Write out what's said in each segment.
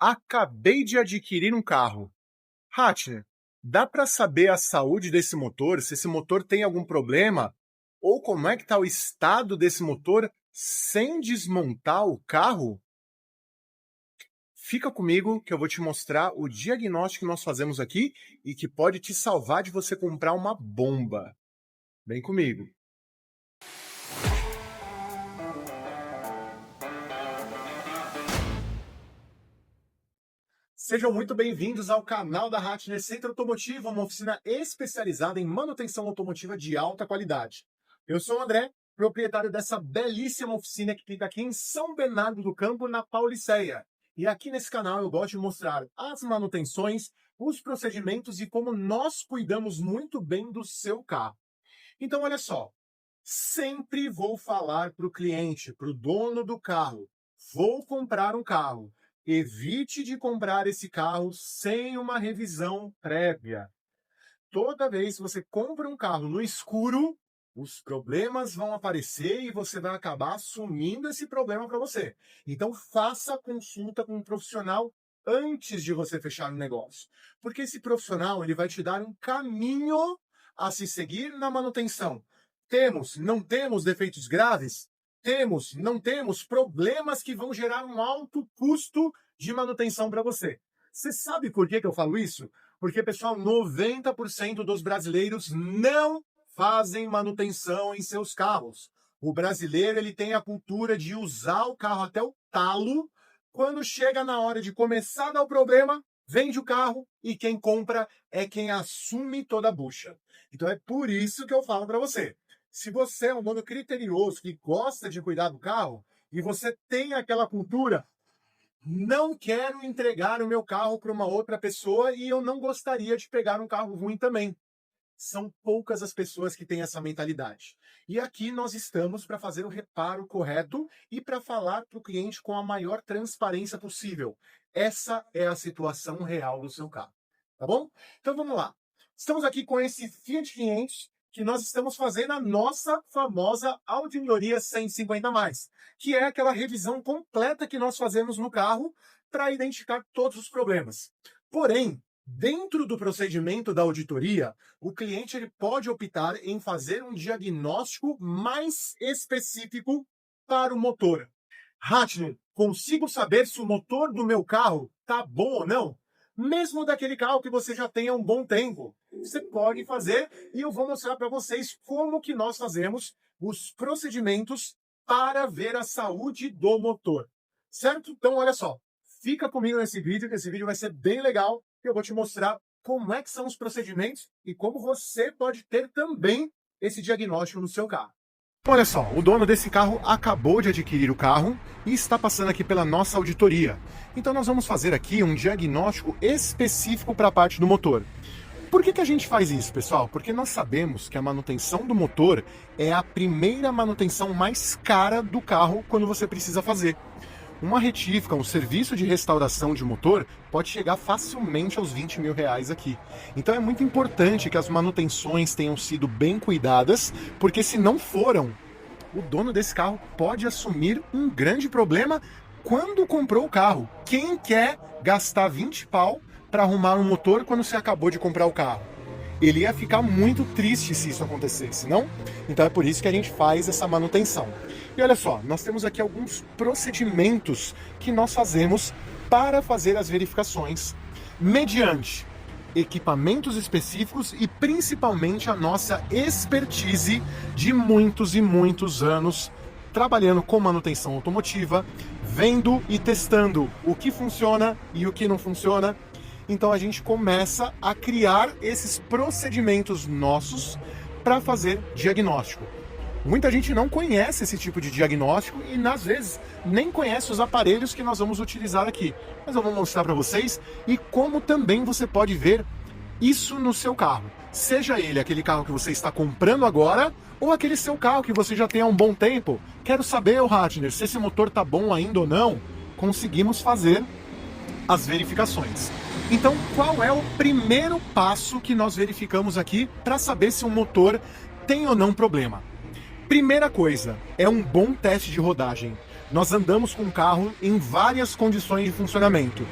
Acabei de adquirir um carro. Hatner, dá para saber a saúde desse motor, se esse motor tem algum problema? Ou como é que está o estado desse motor sem desmontar o carro? Fica comigo que eu vou te mostrar o diagnóstico que nós fazemos aqui e que pode te salvar de você comprar uma bomba. Vem comigo. Sejam muito bem-vindos ao canal da Hatner Centro Automotivo, uma oficina especializada em manutenção automotiva de alta qualidade. Eu sou o André, proprietário dessa belíssima oficina que fica aqui em São Bernardo do Campo, na Pauliceia. E aqui nesse canal eu gosto de mostrar as manutenções, os procedimentos e como nós cuidamos muito bem do seu carro. Então, olha só, sempre vou falar para o cliente, para o dono do carro, vou comprar um carro. Evite de comprar esse carro sem uma revisão prévia. Toda vez que você compra um carro no escuro, os problemas vão aparecer e você vai acabar assumindo esse problema para você. Então, faça a consulta com um profissional antes de você fechar o negócio. Porque esse profissional ele vai te dar um caminho a se seguir na manutenção. Não temos defeitos graves? Não temos problemas que vão gerar um alto custo de manutenção para você. Você sabe por que eu falo isso? Porque, pessoal, 90% dos brasileiros não fazem manutenção em seus carros. O brasileiro ele tem a cultura de usar o carro até o talo. Quando chega na hora de começar a dar o problema, vende o carro e quem compra é quem assume toda a bucha. Então é por isso que eu falo para você. Se você é um dono criterioso que gosta de cuidar do carro e você tem aquela cultura, não quero entregar o meu carro para uma outra pessoa e eu não gostaria de pegar um carro ruim também. São poucas as pessoas que têm essa mentalidade. E aqui nós estamos para fazer o reparo correto e para falar para o cliente com a maior transparência possível. Essa é a situação real do seu carro. Tá bom? Então vamos lá. Estamos aqui com esse Fiat 500 que nós estamos fazendo a nossa famosa auditoria 150+, que é aquela revisão completa que nós fazemos no carro para identificar todos os problemas. Porém, dentro do procedimento da auditoria, o cliente ele pode optar em fazer um diagnóstico mais específico para o motor. Hatner, consigo saber se o motor do meu carro está bom ou não? Mesmo daquele carro que você já tenha um bom tempo. Você pode fazer e eu vou mostrar para vocês como que nós fazemos os procedimentos para ver a saúde do motor. Certo? Então, olha só. Fica comigo nesse vídeo, que esse vídeo vai ser bem legal. Eu vou te mostrar como é que são os procedimentos e como você pode ter também esse diagnóstico no seu carro. Olha só, o dono desse carro acabou de adquirir o carro e está passando aqui pela nossa auditoria. Então nós vamos fazer aqui um diagnóstico específico para a parte do motor. Por que a gente faz isso, pessoal? Porque nós sabemos que a manutenção do motor é a primeira manutenção mais cara do carro quando você precisa fazer. Uma retífica, um serviço de restauração de motor pode chegar facilmente aos 20 mil reais aqui. Então é muito importante que as manutenções tenham sido bem cuidadas, porque se não foram, o dono desse carro pode assumir um grande problema quando comprou o carro. Quem quer gastar 20 pau para arrumar um motor quando você acabou de comprar o carro? Ele ia ficar muito triste se isso acontecesse, não? Então é por isso que a gente faz essa manutenção. E olha só, nós temos aqui alguns procedimentos que nós fazemos para fazer as verificações, mediante equipamentos específicos e principalmente a nossa expertise de muitos e muitos anos trabalhando com manutenção automotiva, vendo e testando o que funciona e o que não funciona. Então a gente começa a criar esses procedimentos nossos para fazer diagnóstico. Muita gente não conhece esse tipo de diagnóstico e, às vezes, nem conhece os aparelhos que nós vamos utilizar aqui. Mas eu vou mostrar para vocês e como também você pode ver isso no seu carro. Seja ele aquele carro que você está comprando agora ou aquele seu carro que você já tem há um bom tempo. Quero saber, Hatner, se esse motor está bom ainda ou não. Conseguimos fazer as verificações. Então, qual é o primeiro passo que nós verificamos aqui para saber se o motor tem ou não problema? Primeira coisa, é um bom teste de rodagem. nós andamos com o carro em várias condições de funcionamento.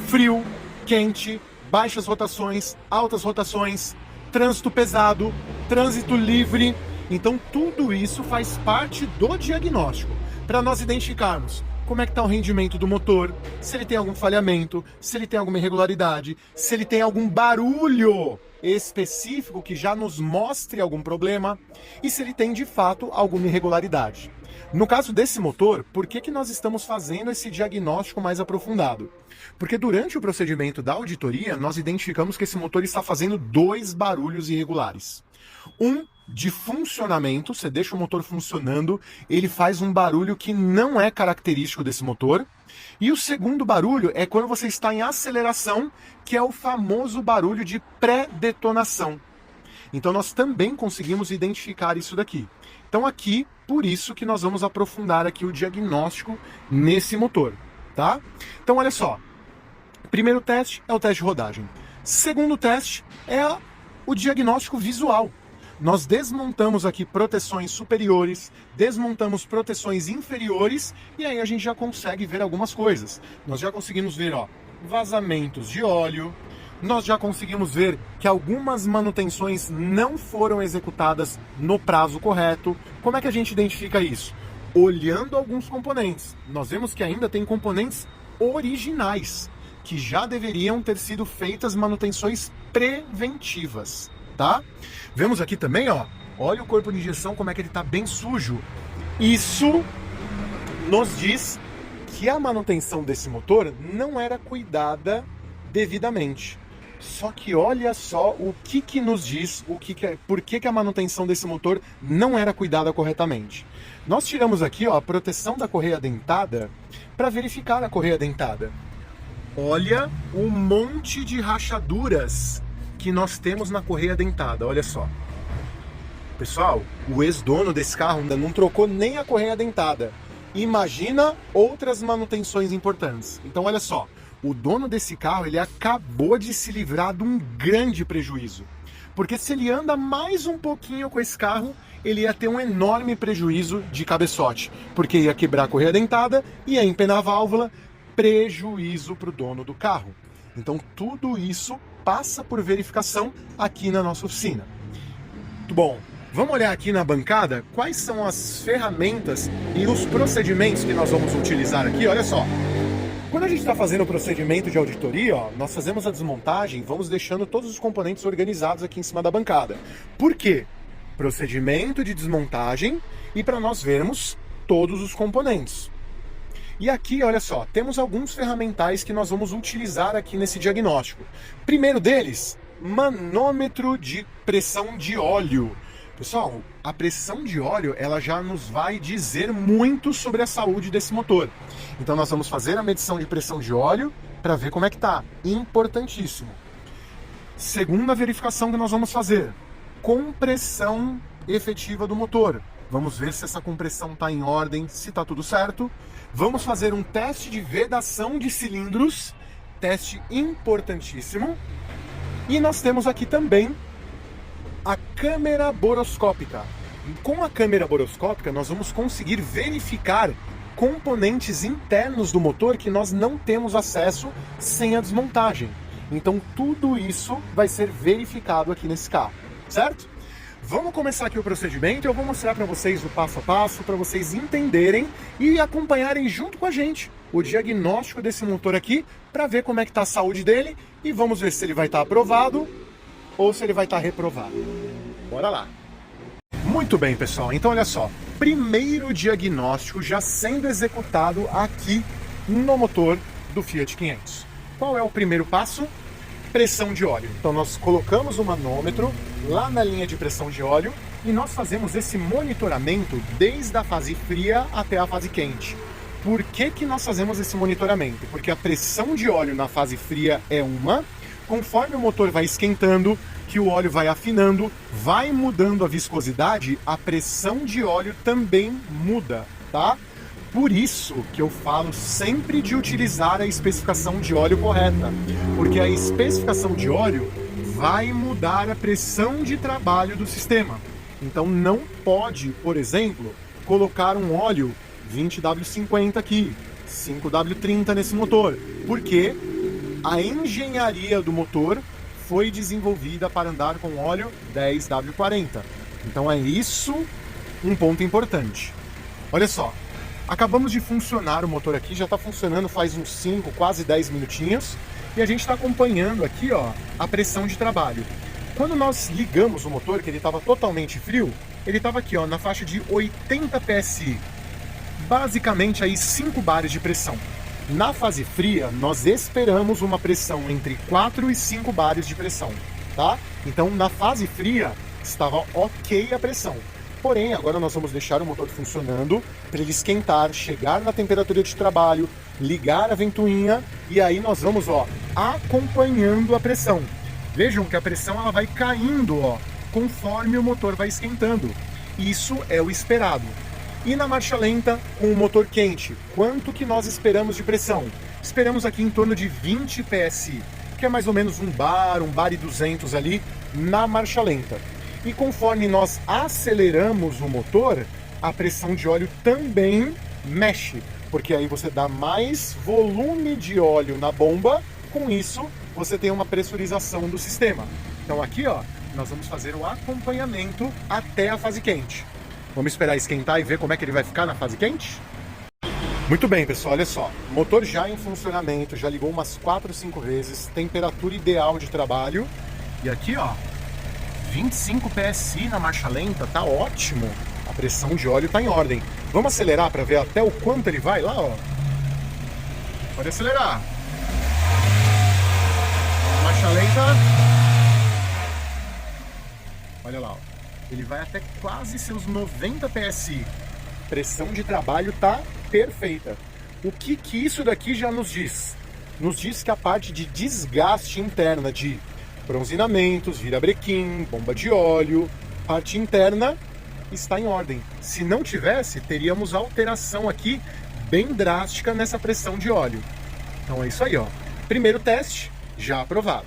Frio, quente, baixas rotações, altas rotações, trânsito pesado, trânsito livre. Então tudo isso faz parte do diagnóstico, para nós identificarmos como é que está o rendimento do motor, se ele tem algum falhamento, se ele tem alguma irregularidade, se ele tem algum barulho específico que já nos mostre algum problema e se ele tem de fato alguma irregularidade. No caso desse motor, por que nós estamos fazendo esse diagnóstico mais aprofundado? Porque durante o procedimento da auditoria, nós identificamos que esse motor está fazendo 2 barulhos irregulares. Um de funcionamento, você deixa o motor funcionando, ele faz um barulho que não é característico desse motor. E o segundo barulho é quando você está em aceleração, que é o famoso barulho de pré-detonação. Então nós também conseguimos identificar isso daqui. Então aqui, por isso que nós vamos aprofundar aqui o diagnóstico nesse motor, tá? Então olha só, primeiro teste é o teste de rodagem. Segundo teste é o diagnóstico visual. Nós desmontamos aqui proteções superiores, desmontamos proteções inferiores e aí a gente já consegue ver algumas coisas. Nós já conseguimos ver, ó, vazamentos de óleo, nós já conseguimos ver que algumas manutenções não foram executadas no prazo correto. Como é que a gente identifica isso? Olhando alguns componentes. Nós vemos que ainda tem componentes originais, que já deveriam ter sido feitas manutenções preventivas, tá? Vemos aqui também, ó, olha o corpo de injeção como é que ele está bem sujo. Isso nos diz que a manutenção desse motor não era cuidada devidamente. Só que olha só o que nos diz, por que a manutenção desse motor não era cuidada corretamente. Nós tiramos aqui, ó, a proteção da correia dentada para verificar a correia dentada. Olha o monte de rachaduras que nós temos na correia dentada, olha só. Pessoal, o ex-dono desse carro ainda não trocou nem a correia dentada. Imagina outras manutenções importantes. Então olha só, o dono desse carro, ele acabou de se livrar de um grande prejuízo. Porque se ele anda mais um pouquinho com esse carro, ele ia ter um enorme prejuízo de cabeçote. Porque ia quebrar a correia dentada, ia empenar a válvula, prejuízo para o dono do carro. Então tudo isso passa por verificação aqui na nossa oficina. Muito bom. Vamos olhar aqui na bancada quais são as ferramentas e os procedimentos que nós vamos utilizar aqui. Olha só. Quando a gente está fazendo o procedimento de auditoria, ó, nós fazemos a desmontagem, vamos deixando todos os componentes organizados aqui em cima da bancada. Por quê? Procedimento de desmontagem e para nós vermos todos os componentes. E aqui, olha só, temos alguns ferramentais que nós vamos utilizar aqui nesse diagnóstico. Primeiro deles, manômetro de pressão de óleo. Pessoal, a pressão de óleo, ela já nos vai dizer muito sobre a saúde desse motor. Então nós vamos fazer a medição de pressão de óleo para ver como é que tá. Importantíssimo. Segunda verificação que nós vamos fazer, compressão efetiva do motor. Vamos ver se essa compressão está em ordem, se está tudo certo. Vamos fazer um teste de vedação de cilindros, teste importantíssimo. E nós temos aqui também a câmera boroscópica. Com a câmera boroscópica, nós vamos conseguir verificar componentes internos do motor que nós não temos acesso sem a desmontagem. Então tudo isso vai ser verificado aqui nesse carro, certo? Vamos começar aqui o procedimento, eu vou mostrar para vocês o passo a passo, para vocês entenderem e acompanharem junto com a gente o diagnóstico desse motor aqui, para ver como é que está a saúde dele e vamos ver se ele vai estar aprovado ou se ele vai estar reprovado. Bora lá! Muito bem, pessoal, então olha só, primeiro diagnóstico já sendo executado aqui no motor do Fiat 500. Qual é o primeiro passo? Pressão de óleo. Então nós colocamos o manômetro lá na linha de pressão de óleo e nós fazemos esse monitoramento desde a fase fria até a fase quente. Por que nós fazemos esse monitoramento? Porque a pressão de óleo na fase fria é uma, conforme o motor vai esquentando, que o óleo vai afinando, vai mudando a viscosidade, a pressão de óleo também muda, tá? Por isso que eu falo sempre de utilizar a especificação de óleo correta, porque a especificação de óleo vai mudar a pressão de trabalho do sistema. Então não pode, por exemplo, colocar um óleo 20W50 aqui, 5W30 nesse motor. Porque a engenharia do motor foi desenvolvida para andar com óleo 10W40. Então é isso um ponto importante. Olha só, acabamos de funcionar o motor aqui, já está funcionando faz uns 5, quase 10 minutinhos, e a gente está acompanhando aqui, ó, a pressão de trabalho. Quando nós ligamos o motor, que ele estava totalmente frio, ele estava aqui, ó, na faixa de 80 PSI, basicamente aí 5 bares de pressão. Na fase fria, nós esperamos uma pressão entre 4 e 5 bares de pressão, tá? Então, na fase fria, estava ok a pressão. Porém, agora nós vamos deixar o motor funcionando para ele esquentar, chegar na temperatura de trabalho, ligar a ventoinha e aí nós vamos, ó, acompanhando a pressão. Vejam que a pressão ela vai caindo, ó, conforme o motor vai esquentando. Isso é o esperado. E na marcha lenta, com o motor quente, quanto que nós esperamos de pressão? Esperamos aqui em torno de 20 PSI, que é mais ou menos um bar e 200 ali na marcha lenta. E conforme nós aceleramos o motor, a pressão de óleo também mexe, porque aí você dá mais volume de óleo na bomba, com isso você tem uma pressurização do sistema. Então aqui, ó, nós vamos fazer o acompanhamento até a fase quente. Vamos esperar esquentar e ver como é que ele vai ficar na fase quente? Muito bem, pessoal, olha só. Motor já em funcionamento, já ligou umas 4, 5 vezes, temperatura ideal de trabalho. E aqui, ó, 25 PSI na marcha lenta, tá ótimo. A pressão de óleo tá em ordem. Vamos acelerar para ver até o quanto ele vai lá, ó. Pode acelerar. Marcha lenta. Olha lá, ó. Ele vai até quase seus 90 PSI. Pressão de trabalho tá perfeita. O que isso daqui já nos diz? Nos diz que a parte de desgaste interna de bronzinamentos, virabrequim, bomba de óleo, parte interna está em ordem. Se não tivesse, teríamos alteração aqui bem drástica nessa pressão de óleo. Então é isso aí, ó. Primeiro teste já aprovado.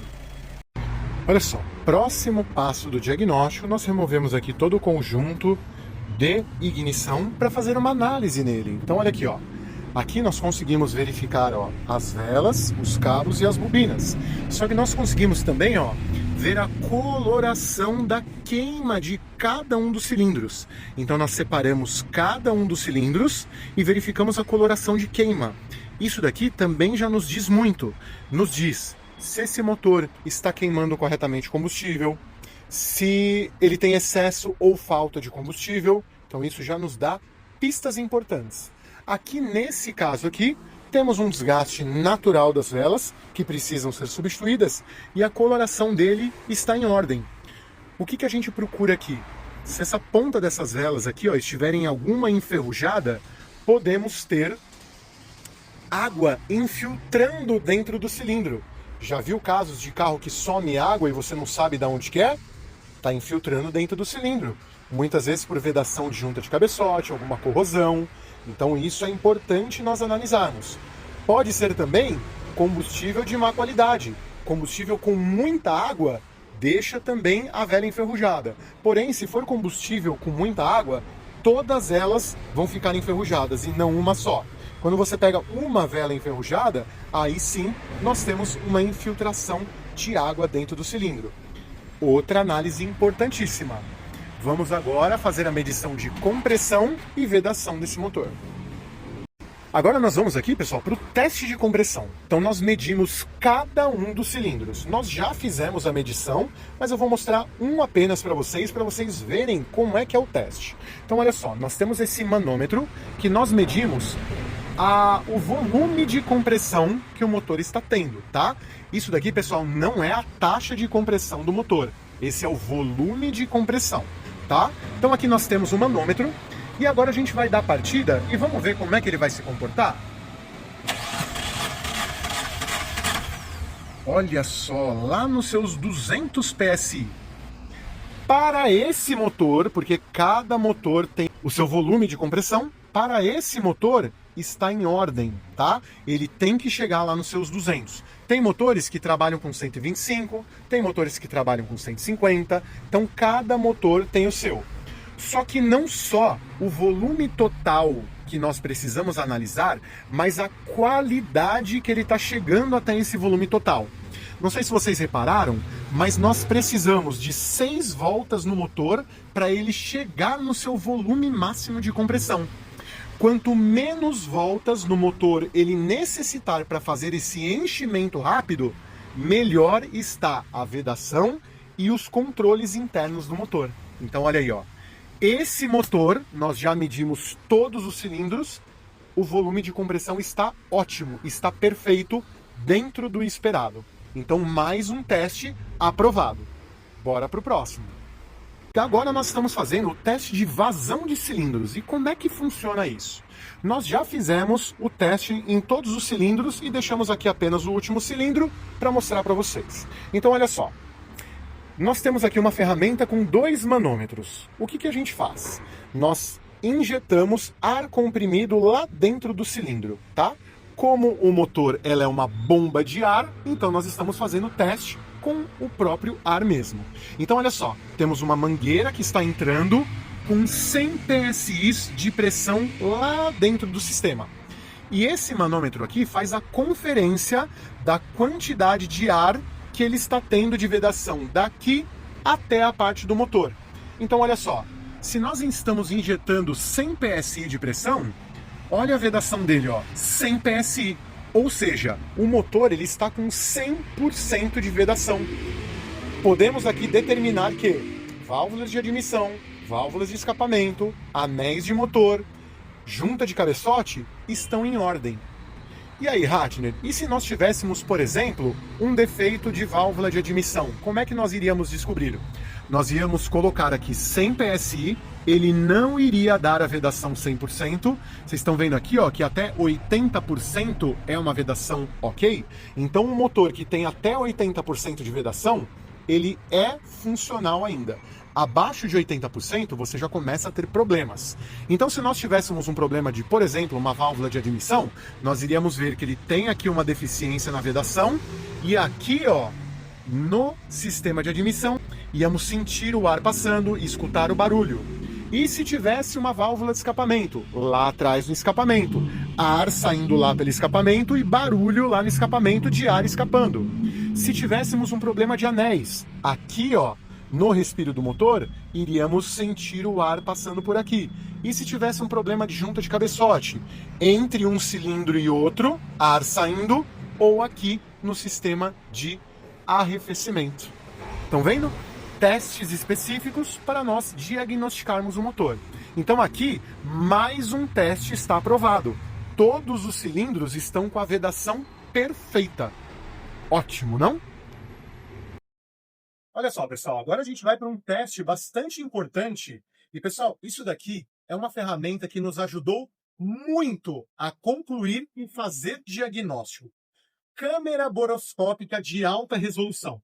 Olha só, próximo passo do diagnóstico, nós removemos aqui todo o conjunto de ignição para fazer uma análise nele. Então olha aqui, ó. Aqui nós conseguimos verificar, ó, as velas, os cabos e as bobinas. Só que nós conseguimos também, ó, ver a coloração da queima de cada um dos cilindros. Então nós separamos cada um dos cilindros e verificamos a coloração de queima. Isso daqui também já nos diz muito. Nos diz se esse motor está queimando corretamente combustível, se ele tem excesso ou falta de combustível. Então isso já nos dá pistas importantes. Aqui nesse caso aqui, temos um desgaste natural das velas, que precisam ser substituídas, e a coloração dele está em ordem. O que a gente procura aqui? Se essa ponta dessas velas aqui, ó, estiverem alguma enferrujada, podemos ter água infiltrando dentro do cilindro. Já viu casos de carro que some água e você não sabe de onde que é? Está infiltrando dentro do cilindro. Muitas vezes por vedação de junta de cabeçote, alguma corrosão. Então isso é importante nós analisarmos. Pode ser também combustível de má qualidade. Combustível com muita água deixa também a vela enferrujada. Porém, se for combustível com muita água, todas elas vão ficar enferrujadas e não uma só. Quando você pega uma vela enferrujada, aí sim nós temos uma infiltração de água dentro do cilindro. Outra análise importantíssima. Vamos agora fazer a medição de compressão e vedação desse motor. Agora nós vamos aqui, pessoal, para o teste de compressão. Então nós medimos cada um dos cilindros. Nós já fizemos a medição, mas eu vou mostrar um apenas para vocês verem como é que é o teste. Então olha só, nós temos esse manômetro que nós medimos o volume de compressão que o motor está tendo, tá? Isso daqui, pessoal, não é a taxa de compressão do motor. Esse é o volume de compressão, tá? Então aqui nós temos o manômetro e agora a gente vai dar partida e vamos ver como é que ele vai se comportar. Olha só, lá nos seus 200 PSI. Para esse motor, porque cada motor tem o seu volume de compressão, para esse motor está em ordem, tá? Ele tem que chegar lá nos seus 200. Tem motores que trabalham com 125, tem motores que trabalham com 150, então cada motor tem o seu. Só que não só o volume total que nós precisamos analisar, mas a qualidade que ele está chegando até esse volume total. Não sei se vocês repararam, mas nós precisamos de 6 voltas no motor para ele chegar no seu volume máximo de compressão. Quanto menos voltas no motor ele necessitar para fazer esse enchimento rápido, melhor está a vedação e os controles internos do motor. Então olha aí, ó. Esse motor, nós já medimos todos os cilindros, o volume de compressão está ótimo, está perfeito, dentro do esperado. Então mais um teste aprovado. Bora para o próximo. Agora nós estamos fazendo o teste de vazão de cilindros. E como é que funciona isso? Nós já fizemos o teste em todos os cilindros e deixamos aqui apenas o último cilindro para mostrar para vocês. Então olha só. Nós temos aqui uma ferramenta com 2 manômetros. O que a gente faz? Nós injetamos ar comprimido lá dentro do cilindro, tá? Como o motor ela é uma bomba de ar, então nós estamos fazendo o teste com o próprio ar mesmo. Então olha só, temos uma mangueira que está entrando com 100 PSI de pressão lá dentro do sistema. E esse manômetro aqui faz a conferência da quantidade de ar que ele está tendo de vedação daqui até a parte do motor. Então olha só, se nós estamos injetando 100 PSI de pressão, olha a vedação dele, ó, 100 PSI. Ou seja, o motor ele está com 100% de vedação. Podemos aqui determinar que válvulas de admissão, válvulas de escapamento, anéis de motor, junta de cabeçote estão em ordem. E aí, Ratner, e se nós tivéssemos, por exemplo, um defeito de válvula de admissão? Como é que nós iríamos descobrir? Nós íamos colocar aqui 100 PSI, ele não iria dar a vedação 100%. Vocês estão vendo aqui, ó, que até 80% é uma vedação ok. Então, um motor que tem até 80% de vedação, ele é funcional ainda. Abaixo de 80%, você já começa a ter problemas. Então, se nós tivéssemos um problema de, por exemplo, uma válvula de admissão, nós iríamos ver que ele tem aqui uma deficiência na vedação e aqui, ó, no sistema de admissão, íamos sentir o ar passando e escutar o barulho. E se tivesse uma válvula de escapamento, lá atrás no escapamento, ar saindo lá pelo escapamento e barulho lá no escapamento de ar escapando. Se tivéssemos um problema de anéis, aqui, ó, no respiro do motor, iríamos sentir o ar passando por aqui. E se tivesse um problema de junta de cabeçote, entre um cilindro e outro, ar saindo, ou aqui no sistema de arrefecimento. Estão vendo? Testes específicos para nós diagnosticarmos o motor. Então aqui, mais um teste está aprovado. Todos os cilindros estão com a vedação perfeita. Ótimo, não? Olha só, pessoal, agora a gente vai para um teste bastante importante. E, pessoal, isso daqui é uma ferramenta que nos ajudou muito a concluir e fazer diagnóstico. Câmera boroscópica de alta resolução.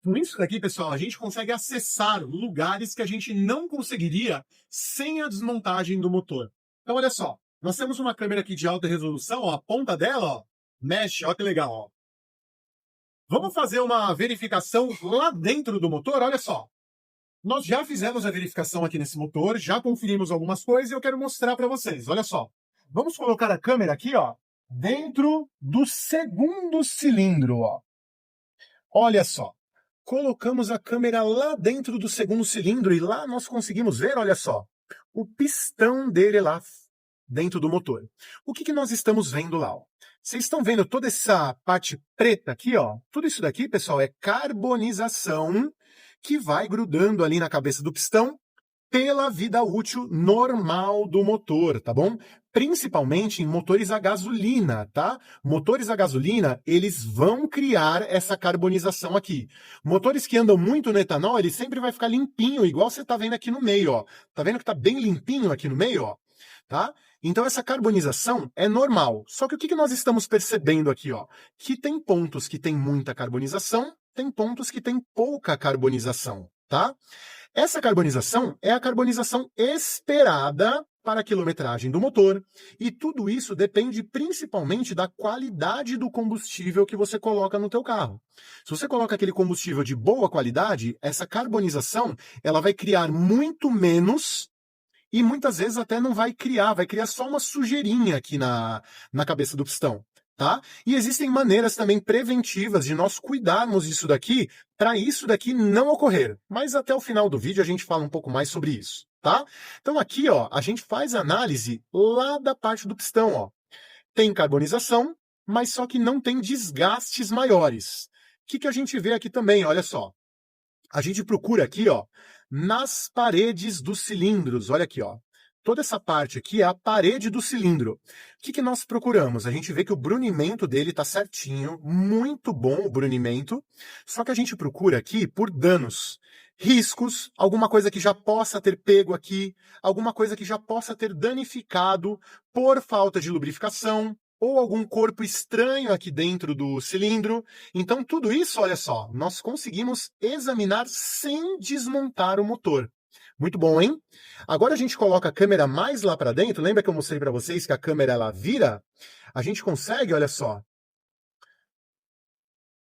Com isso daqui, pessoal, a gente consegue acessar lugares que a gente não conseguiria sem a desmontagem do motor. Então, olha só, nós temos uma câmera aqui de alta resolução, ó, a ponta dela, ó, mexe, ó que legal, ó. Vamos fazer uma verificação lá dentro do motor, olha só. Nós já fizemos a verificação aqui nesse motor, já conferimos algumas coisas e eu quero mostrar para vocês, olha só. Vamos colocar a câmera aqui, ó, dentro do segundo cilindro, ó. Olha só. Colocamos a câmera lá dentro do segundo cilindro e lá nós conseguimos ver, olha só, o pistão dele lá dentro do motor. O que nós estamos vendo lá? Ó? Vocês estão vendo toda essa parte preta aqui, ó? Tudo isso daqui, pessoal, é carbonização que vai grudando ali na cabeça do pistão pela vida útil normal do motor, tá bom? Principalmente em motores a gasolina, tá? Motores a gasolina, eles vão criar essa carbonização aqui. Motores que andam muito no etanol, ele sempre vai ficar limpinho, igual você tá vendo aqui no meio, ó. Tá vendo que tá bem limpinho aqui no meio, ó? Tá? Então essa carbonização é normal. Só que o que nós estamos percebendo aqui, ó? Que tem pontos que tem muita carbonização, tem pontos que tem pouca carbonização, tá? Essa carbonização é a carbonização esperada para a quilometragem do motor, e tudo isso depende principalmente da qualidade do combustível que você coloca no teu carro. Se você coloca aquele combustível de boa qualidade, essa carbonização ela vai criar muito menos e muitas vezes até não vai criar só uma sujeirinha aqui na cabeça do pistão, tá? E existem maneiras também preventivas de nós cuidarmos disso daqui, para isso daqui não ocorrer. Mas até o final do vídeo a gente fala um pouco mais sobre isso, tá? Então aqui, ó, a gente faz a análise lá da parte do pistão, ó. Tem carbonização, mas só que não tem desgastes maiores. O que a gente vê aqui também? Olha só. A gente procura aqui, ó, nas paredes dos cilindros. Olha aqui, ó. Toda essa parte aqui é a parede do cilindro. O que nós procuramos? A gente vê que o brunimento dele está certinho, muito bom o brunimento, só que a gente procura aqui por danos, riscos, alguma coisa que já possa ter pego aqui, alguma coisa que já possa ter danificado por falta de lubrificação, ou algum corpo estranho aqui dentro do cilindro. Então, tudo isso, olha só, nós conseguimos examinar sem desmontar o motor. Muito bom, hein? Agora a gente coloca a câmera mais lá para dentro. Lembra que eu mostrei para vocês que a câmera ela vira? A gente consegue, olha só.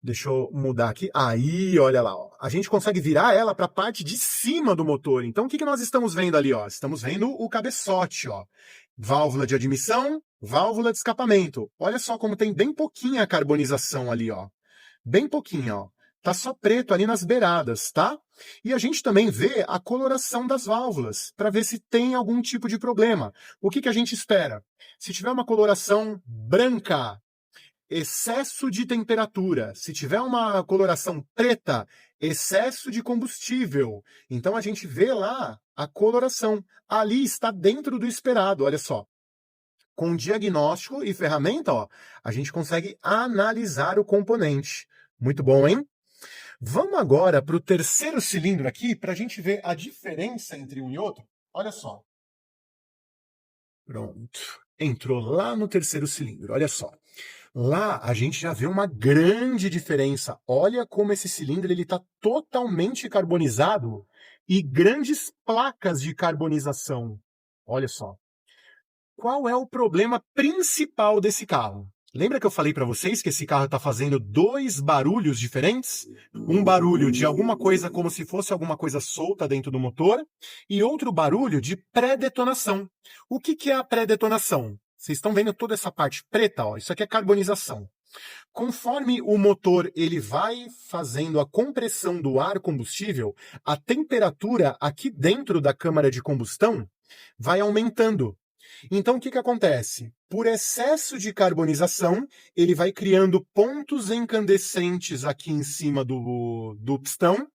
Deixa eu mudar aqui. Aí, olha lá, ó. A gente consegue virar ela para a parte de cima do motor. Então, o que nós estamos vendo ali, ó? Estamos vendo o cabeçote, ó. Válvula de admissão, válvula de escapamento. Olha só como tem bem pouquinha carbonização ali, ó. Bem pouquinha, ó. Tá só preto ali nas beiradas, tá? E a gente também vê a coloração das válvulas, para ver se tem algum tipo de problema. O que a gente espera? Se tiver uma coloração branca, excesso de temperatura. Se tiver uma coloração preta, excesso de combustível. Então a gente vê lá a coloração. Ali está dentro do esperado, olha só. Com diagnóstico e ferramenta, ó, a gente consegue analisar o componente. Muito bom, hein? Vamos agora para o terceiro cilindro aqui, para a gente ver a diferença entre um e outro. Olha só. Pronto. Entrou lá no terceiro cilindro, olha só. Lá a gente já vê uma grande diferença. Olha como esse cilindro está totalmente carbonizado e grandes placas de carbonização. Olha só. Qual é o problema principal desse carro? Lembra que eu falei para vocês que esse carro está fazendo dois barulhos diferentes? Um barulho de alguma coisa como se fosse alguma coisa solta dentro do motor e outro barulho de pré-detonação. O que é a pré-detonação? Vocês estão vendo toda essa parte preta, ó, isso aqui é carbonização. Conforme o motor ele vai fazendo a compressão do ar combustível, a temperatura aqui dentro da câmara de combustão vai aumentando. Então, o que acontece? Por excesso de carbonização, ele vai criando pontos incandescentes aqui em cima do pistão,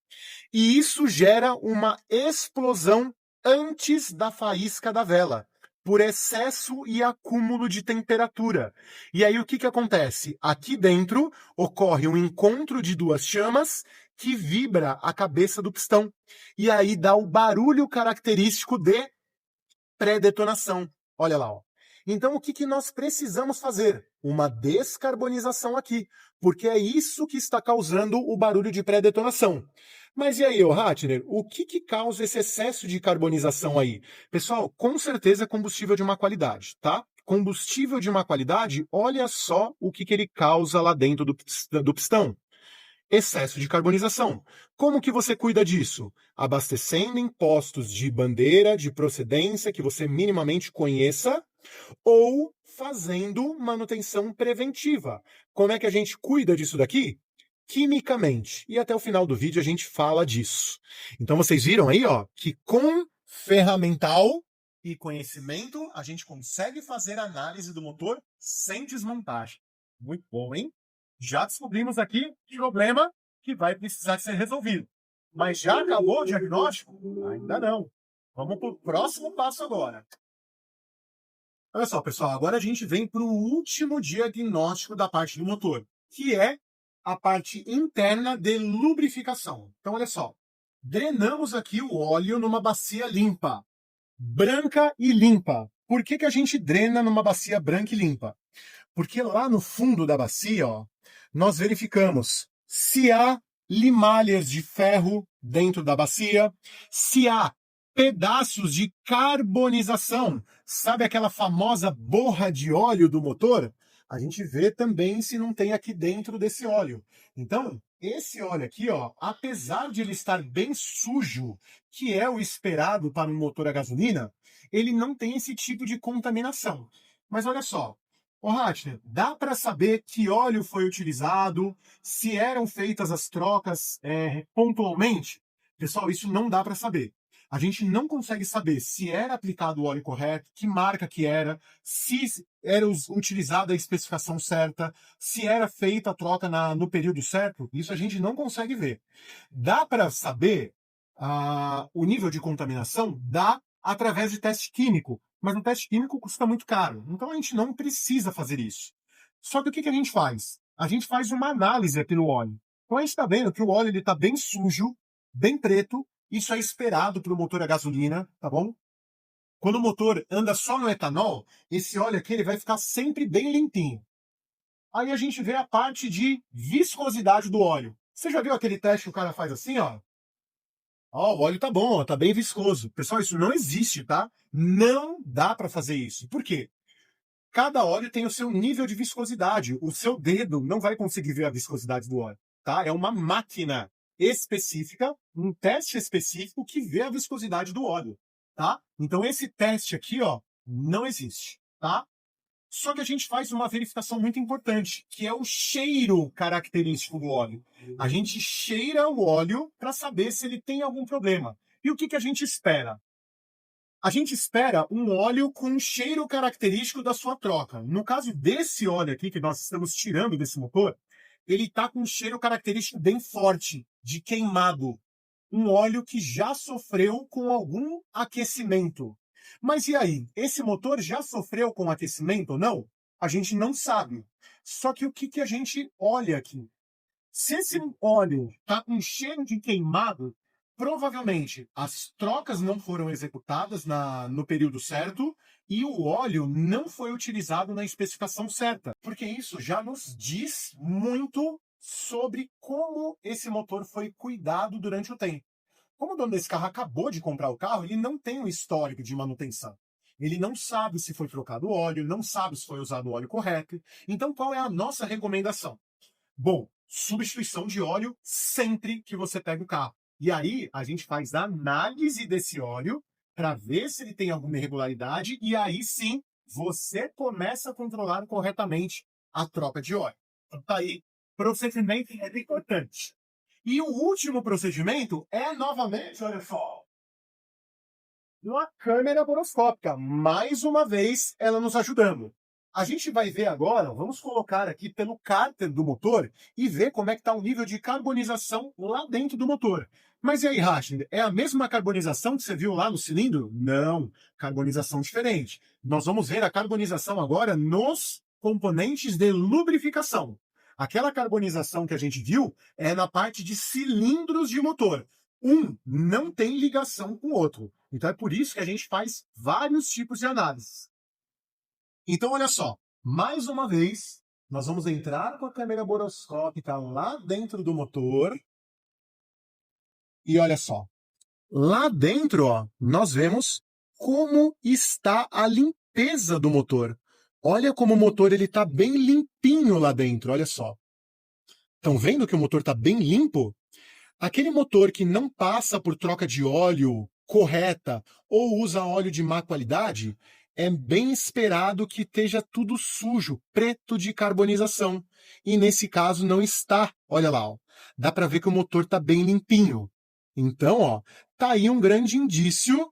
e isso gera uma explosão antes da faísca da vela, por excesso e acúmulo de temperatura. E aí, o que acontece? Aqui dentro, ocorre um encontro de duas chamas que vibra a cabeça do pistão. E aí dá o barulho característico de pré-detonação. Olha lá, ó. Então, o que nós precisamos fazer? Uma descarbonização aqui, porque é isso que está causando o barulho de pré-detonação. Mas e aí, Ratner, o que causa esse excesso de carbonização aí? Pessoal, com certeza é combustível de má qualidade, tá? Combustível de má qualidade, olha só o que ele causa lá dentro do pistão. Excesso de carbonização. Como que você cuida disso? Abastecendo em postos de bandeira, de procedência, que você minimamente conheça, ou fazendo manutenção preventiva. Como é que a gente cuida disso daqui? Quimicamente. E até o final do vídeo a gente fala disso. Então vocês viram aí, ó, que com ferramental e conhecimento a gente consegue fazer análise do motor sem desmontagem. Muito bom, hein? Já descobrimos aqui o problema que vai precisar ser resolvido. Mas já acabou o diagnóstico? Ainda não. Vamos para o próximo passo agora. Olha só, pessoal, agora a gente vem para o último diagnóstico da parte do motor, que é a parte interna de lubrificação. Então, olha só, drenamos aqui o óleo numa bacia limpa, branca e limpa. Por que a gente drena numa bacia branca e limpa? Porque lá no fundo da bacia, ó, nós verificamos se há limalhas de ferro dentro da bacia, se há pedaços de carbonização, sabe aquela famosa borra de óleo do motor? a gente vê também se não tem aqui dentro desse óleo. Então, esse óleo aqui, ó, apesar de ele estar bem sujo, que é o esperado para um motor a gasolina, ele não tem esse tipo de contaminação. Mas olha só, ô Ratner, dá para saber que óleo foi utilizado, se eram feitas as trocas pontualmente? Pessoal, isso não dá para saber. A gente não consegue saber se era aplicado o óleo correto, que marca que era, se era utilizada a especificação certa, se era feita a troca no período certo. Isso a gente não consegue ver. Dá para saber o nível de contaminação? Dá através de teste químico, mas o teste químico custa muito caro. Então a gente não precisa fazer isso. Só que o que a gente faz? A gente faz uma análise aqui no óleo. Então a gente está vendo que o óleo está bem sujo, bem preto. Isso é esperado para o motor a gasolina, tá bom? Quando o motor anda só no etanol, esse óleo aqui ele vai ficar sempre bem limpinho. Aí a gente vê a parte de viscosidade do óleo. Você já viu aquele teste que o cara faz assim, ó? Ó, o óleo tá bom, ó, tá bem viscoso. Pessoal, isso não existe, tá? Não dá para fazer isso. Por quê? Cada óleo tem o seu nível de viscosidade. O seu dedo não vai conseguir ver a viscosidade do óleo, tá? É uma máquina específica, um teste específico que vê a viscosidade do óleo, tá? Então esse teste aqui, ó, não existe, tá? Só que a gente faz uma verificação muito importante, que é o cheiro característico do óleo. A gente cheira o óleo para saber se ele tem algum problema. E o que a gente espera? A gente espera um óleo com um cheiro característico da sua troca. No caso desse óleo aqui que nós estamos tirando desse motor, ele está com um cheiro característico bem forte, de queimado. Um óleo que já sofreu com algum aquecimento. Mas e aí? Esse motor já sofreu com aquecimento ou não? A gente não sabe. Só que o que a gente olha aqui? Se esse óleo está com cheiro de queimado, provavelmente as trocas não foram executadas no período certo e o óleo não foi utilizado na especificação certa, porque isso já nos diz muito sobre como esse motor foi cuidado durante o tempo. Como o dono desse carro acabou de comprar o carro, ele não tem um histórico de manutenção. Ele não sabe se foi trocado o óleo, não sabe se foi usado o óleo correto. Então, qual é a nossa recomendação? Bom, substituição de óleo sempre que você pega o carro. E aí, a gente faz a análise desse óleo para ver se ele tem alguma irregularidade e aí sim, você começa a controlar corretamente a troca de óleo. Então, tá aí, procedimento é importante. E o último procedimento é novamente, olha só, uma câmera boroscópica. Mais uma vez, ela nos ajudando. A gente vai ver agora, vamos colocar aqui pelo cárter do motor e ver como é que está o nível de carbonização lá dentro do motor. Mas e aí, Rachel, é a mesma carbonização que você viu lá no cilindro? Não, carbonização diferente. Nós vamos ver a carbonização agora nos componentes de lubrificação. Aquela carbonização que a gente viu é na parte de cilindros de motor. Um não tem ligação com o outro. Então é por isso que a gente faz vários tipos de análises. Então, olha só, mais uma vez, nós vamos entrar com a câmera boroscópica lá dentro do motor. E olha só, lá dentro, ó, nós vemos como está a limpeza do motor. Olha como o motor está bem limpinho lá dentro, olha só. Estão vendo que o motor está bem limpo? Aquele motor que não passa por troca de óleo correta ou usa óleo de má qualidade, é bem esperado que esteja tudo sujo, preto de carbonização. E nesse caso não está. Olha lá, ó. Dá para ver que o motor está bem limpinho. Então, ó, tá aí um grande indício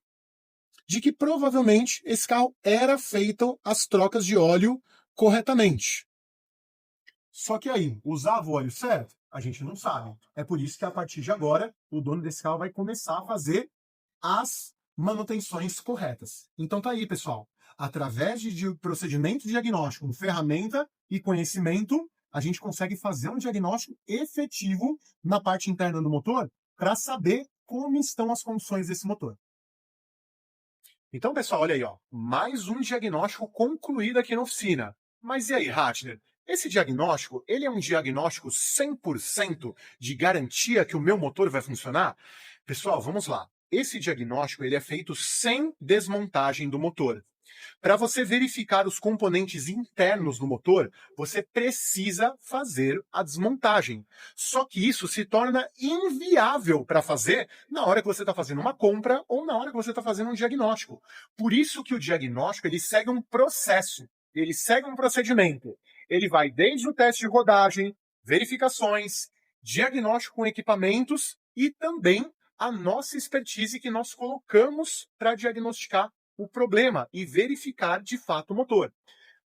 de que provavelmente esse carro era feito as trocas de óleo corretamente. Só que aí, usava o óleo certo? A gente não sabe. É por isso que a partir de agora, o dono desse carro vai começar a fazer as manutenções corretas. Então tá aí, pessoal. Através de procedimento diagnóstico, com ferramenta e conhecimento, a gente consegue fazer um diagnóstico efetivo na parte interna do motor para saber como estão as condições desse motor. Então, pessoal, olha aí, ó, mais um diagnóstico concluído aqui na oficina. Mas e aí, Ratner? Esse diagnóstico, ele é um diagnóstico 100% de garantia que o meu motor vai funcionar? Pessoal, vamos lá. Esse diagnóstico ele é feito sem desmontagem do motor. Para você verificar os componentes internos do motor, você precisa fazer a desmontagem. Só que isso se torna inviável para fazer na hora que você está fazendo uma compra ou na hora que você está fazendo um diagnóstico. Por isso que o diagnóstico ele segue um processo, ele segue um procedimento. Ele vai desde o teste de rodagem, verificações, diagnóstico com equipamentos e também a nossa expertise que nós colocamos para diagnosticar o problema e verificar de fato o motor.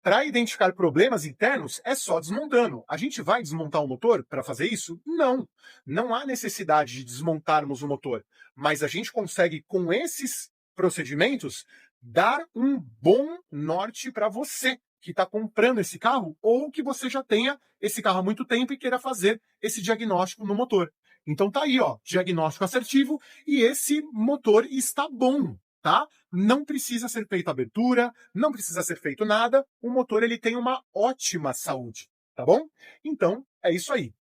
Para identificar problemas internos, é só desmontando. A gente vai desmontar o motor para fazer isso? Não. Não há necessidade de desmontarmos o motor. Mas a gente consegue, com esses procedimentos, dar um bom norte para você que está comprando esse carro ou que você já tenha esse carro há muito tempo e queira fazer esse diagnóstico no motor. Então tá aí, ó, diagnóstico assertivo e esse motor está bom, tá? Não precisa ser feita abertura, não precisa ser feito nada, o motor ele tem uma ótima saúde, tá bom? Então, é isso aí.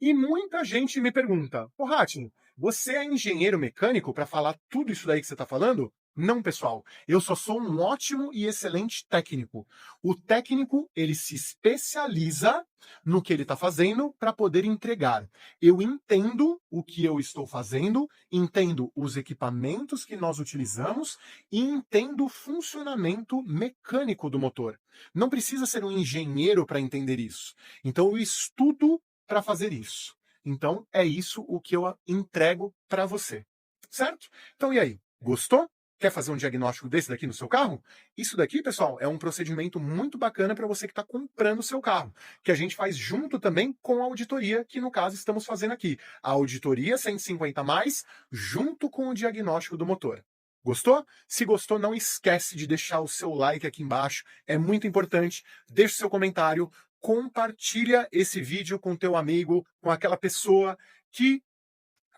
E muita gente me pergunta, ô Ratin, você é engenheiro mecânico para falar tudo isso daí que você está falando? Não, pessoal. Eu só sou um ótimo e excelente técnico. O técnico, ele se especializa no que ele está fazendo para poder entregar. Eu entendo o que eu estou fazendo, entendo os equipamentos que nós utilizamos e entendo o funcionamento mecânico do motor. Não precisa ser um engenheiro para entender isso. Então, eu estudo para fazer isso. Então, é isso o que eu entrego para você. Certo? Então, e aí? Gostou? Quer fazer um diagnóstico desse daqui no seu carro? Isso daqui, pessoal, é um procedimento muito bacana para você que está comprando o seu carro, que a gente faz junto também com a auditoria, que no caso estamos fazendo aqui. A auditoria 150+, junto com o diagnóstico do motor. Gostou? Se gostou, não esquece de deixar o seu like aqui embaixo, é muito importante. Deixe seu comentário, compartilha esse vídeo com teu amigo, com aquela pessoa que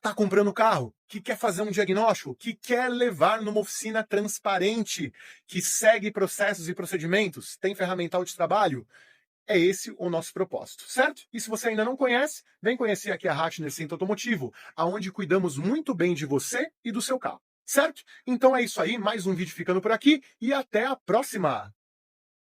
está comprando o carro, que quer fazer um diagnóstico, que quer levar numa oficina transparente, que segue processos e procedimentos, tem ferramental de trabalho. É esse o nosso propósito, certo? E se você ainda não conhece, vem conhecer aqui a Ratner Centro Automotivo, aonde cuidamos muito bem de você e do seu carro, certo? Então é isso aí, mais um vídeo ficando por aqui e até a próxima!